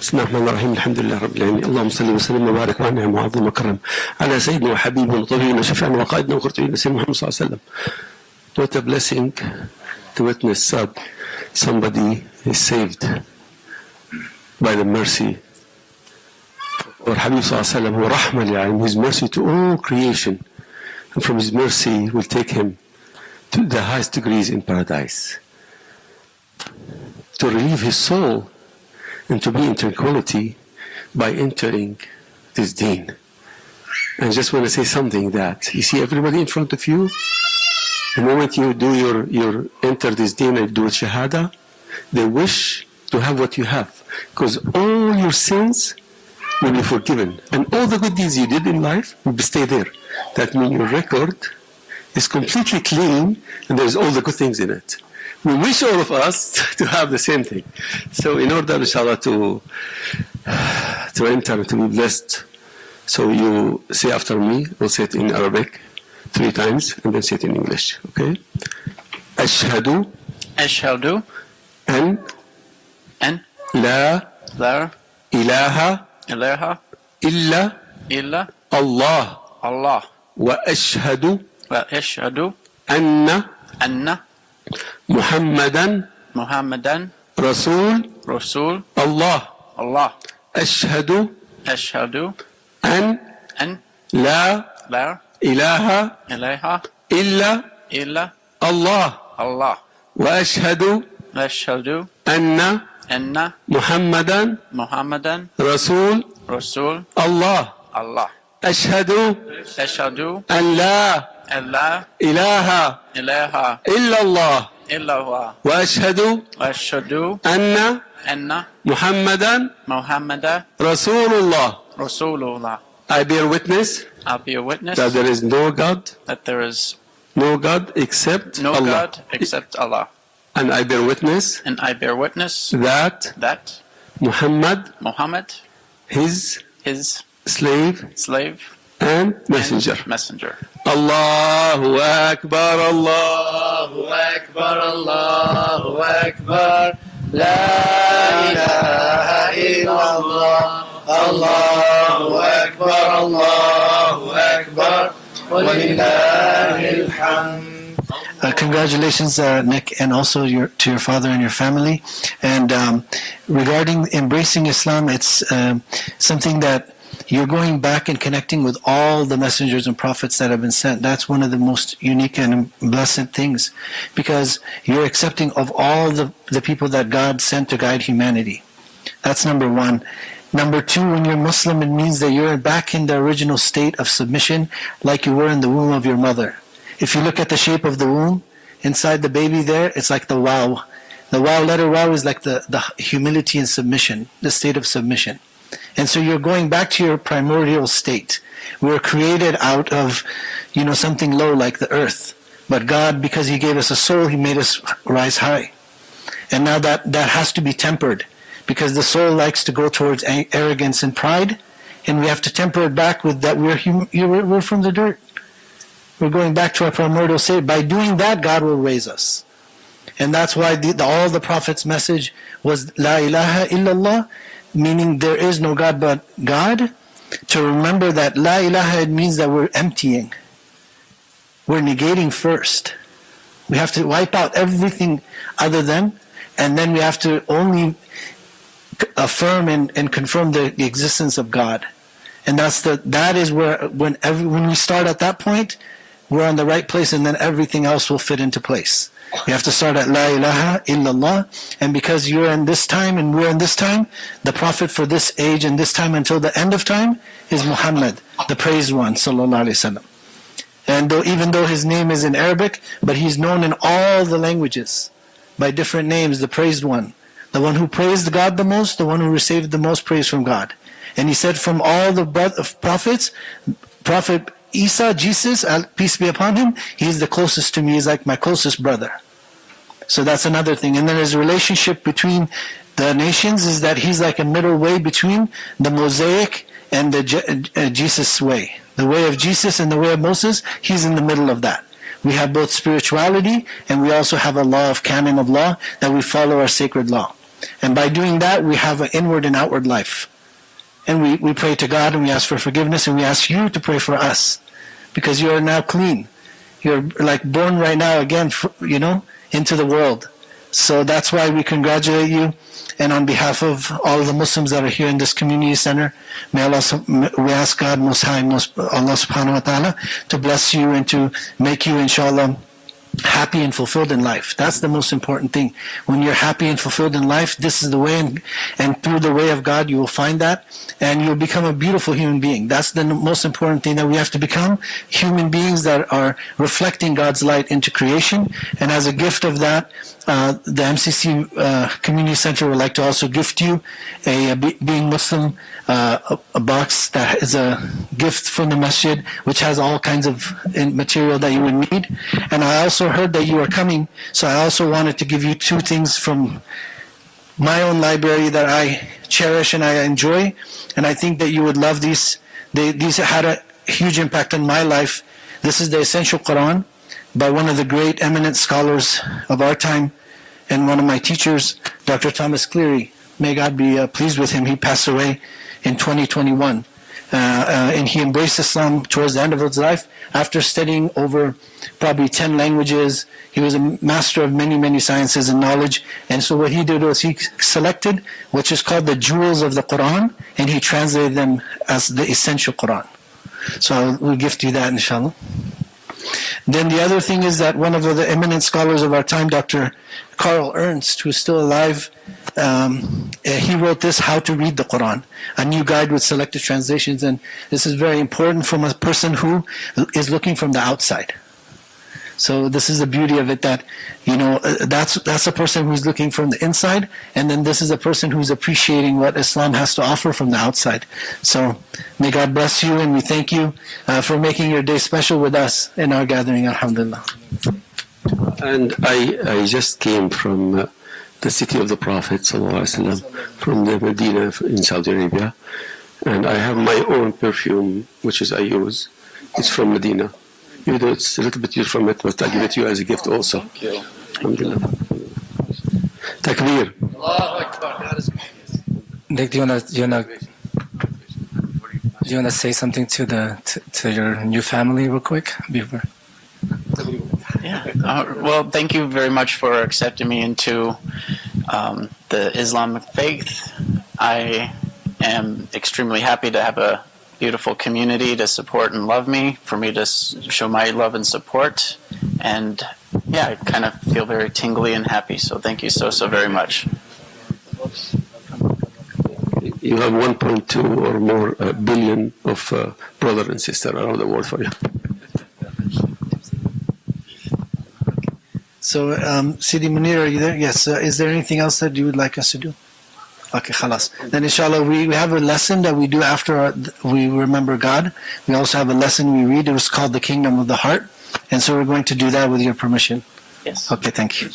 بسم الله الرحمن الرحيم الحمد لله رب العالمين اللهم صل وسلم وبارك وانعم وعظم وكرم على سيدنا وحبيبنا وطبيبنا وشفيعنا وقائدنا وقرطبينا سيدنا محمد صلى الله عليه وسلم. What a blessing to witness that somebody is saved by the mercy of our Habib صلى الله عليه وسلم ورحمة للعالمين. His mercy to all creation, and from his mercy will take him to the highest degrees in paradise, to relieve his soul and to be in tranquility by entering this deen. And just want to say something that you see everybody in front of you, the moment you do your enter this deen and do Shahada, they wish to have what you have, because all your sins will be forgiven and all the good deeds you did in life will stay there. That means your record is completely clean and there's all the good things in it. We wish all of us to have the same thing. So in order, inshallah, to enter and to be blessed, so you say after me, we'll say it in Arabic 3 times and then say it in English, okay? Ashhadu an la ilaha illa Allah wa ashhadu anna Muhammadan Rasul Allah. Ashhadu an la ilaha illa Allah wa ashhadu anna Muhammadan Rasul Allah. Ashhadu an la ilaha illa Allah wa ashhadu anna Muhammadan Rasulullah. I bear witness that there is no God except Allah. And I bear witness that Muhammad his slave and messenger. Allahu Akbar, Allahu Akbar, Allahu Akbar. La ilaha illallah. Allahu Akbar, Allahu Akbar. Walillahil hamd. Congratulations, Nick, and also to your father and your family. And regarding embracing Islam, it's something that you're going back and connecting with all the messengers and prophets that have been sent. That's one of the most unique and blessed things, because you're accepting of all the people that God sent to guide humanity. That's number one. Number two, when you're Muslim, it means that you're back in the original state of submission like you were in the womb of your mother. If you look at the shape of the womb, inside the baby there, it's like the waw. The waw, letter waw, is like the humility and submission, the state of submission. And so you're going back to your primordial state. We were created out of, something low like the earth. But God, because He gave us a soul, He made us rise high. And now that has to be tempered, because the soul likes to go towards arrogance and pride, and we have to temper it back with that we're from the dirt. We're going back to our primordial state. By doing that, God will raise us. And that's why all the Prophet's message was La ilaha illallah, meaning there is no God but God. To remember that La ilaha, it means that we're emptying. We're negating first. We have to wipe out everything other than, and then we have to only affirm and confirm the existence of God. And that is where when we start at that point, we're on the right place, and then everything else will fit into place. We have to start at La ilaha illallah, and because you're in this time and we're in this time, the Prophet for this age and this time until the end of time is Muhammad, the praised one, sallallahu alaihi wasallam. And even though his name is in Arabic, but he's known in all the languages by different names, the praised one, the one who praised God the most, the one who received the most praise from God. And he said, from all the prophets, Prophet Isa, Jesus, peace be upon him, he's the closest to me, he's like my closest brother. So that's another thing. And then his relationship between the nations is that he's like a middle way between the Mosaic and the Jesus way. The way of Jesus and the way of Moses, he's in the middle of that. We have both spirituality and we also have a law of canon of law that we follow our sacred law. And by doing that, we have an inward and outward life. And we pray to God and we ask for forgiveness, and we ask you to pray for us, because you are now clean. You're like born right now again, into the world. So that's why we congratulate you. And on behalf of all the Muslims that are here in this community center, we ask God Most High, Allah subhanahu wa ta'ala, to bless you and to make you, inshallah, happy and fulfilled in life. That's the most important thing. When you're happy and fulfilled in life, this is the way, and through the way of God you will find that, and you'll become a beautiful human being. That's the most important thing, that we have to become human beings that are reflecting God's light into creation. And as a gift of that, the MCC Community Center would like to also gift you being Muslim, a box that is a gift from the masjid, which has all kinds of material that you would need. And I also heard that you are coming, so I also wanted to give you two things from my own library that I cherish and I enjoy, and I think that you would love these. These had a huge impact on my life. This is the Essential Quran by one of the great eminent scholars of our time and one of my teachers, Dr. Thomas Cleary. May God be pleased with him. He passed away in 2021. And he embraced Islam towards the end of his life after studying over probably 10 languages. He was a master of many, many sciences and knowledge. And so what he did was he selected what is called the jewels of the Quran, and he translated them as the Essential Quran. So we'll gift you that, inshallah. Then the other thing is that one of the eminent scholars of our time, Dr. Carl Ernst, who's still alive, he wrote this, How to Read the Quran, a new guide with selected translations. And this is very important from a person who is looking from the outside. So this is the beauty of it, that, that's a person who's looking from the inside, and then this is a person who's appreciating what Islam has to offer from the outside. So may God bless you, and we thank you for making your day special with us in our gathering, alhamdulillah. And I just came from the city of the Prophet ﷺ, from the Medina in Saudi Arabia, and I have my own perfume, which I use. It's from Medina. Even though it's a little bit used from it, but I give it to you as a gift also. Thank you. Alhamdulillah. Takbir. Nick, do you wanna say something to your new family real quick before? Yeah. Well, thank you very much for accepting me into the Islamic faith. I am extremely happy to have a beautiful community to support and love me, for me to show my love and support. And yeah, I kind of feel very tingly and happy. So thank you so very much. You have 1.2 or more billion of brother and sister around the world for you. So, Sidi Munir, are you there? Yes. Is there anything else that you would like us to do? Okay, khalas. Then inshallah, we have a lesson that we do after we remember God. We also have a lesson we read. It was called The Kingdom of the Heart. And so we're going to do that with your permission. Yes. Okay, thank you.